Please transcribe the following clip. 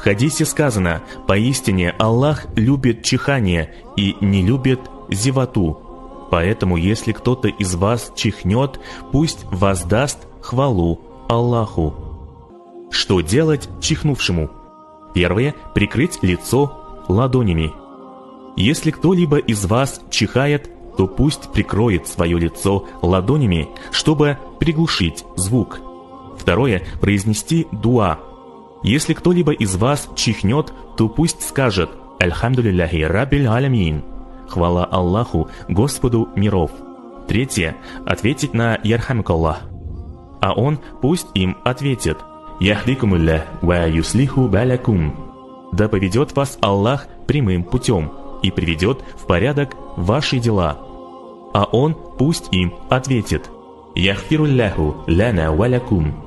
хадисе сказано: «Поистине Аллах любит чихание и не любит зевоту». Поэтому, если кто-то из вас чихнет, пусть воздаст хвалу Аллаху. Что делать чихнувшему? Первое – прикрыть лицо ладонями. Если кто-либо из вас чихает, то пусть прикроет свое лицо ладонями, чтобы приглушить звук. Второе – произнести дуа. Если кто-либо из вас чихнет, то пусть скажет «Альхамдулиллахи раббиль алямин» – хвала Аллаху, Господу миров. Третье – ответить на «Ярхамикаллах», а он пусть им ответит «Яхдикумуллах ва юслиху балякум» – да поведет вас Аллах прямым путем и приведет в порядок ваши дела. А он пусть им ответит «Яхфирулляху лана валякум»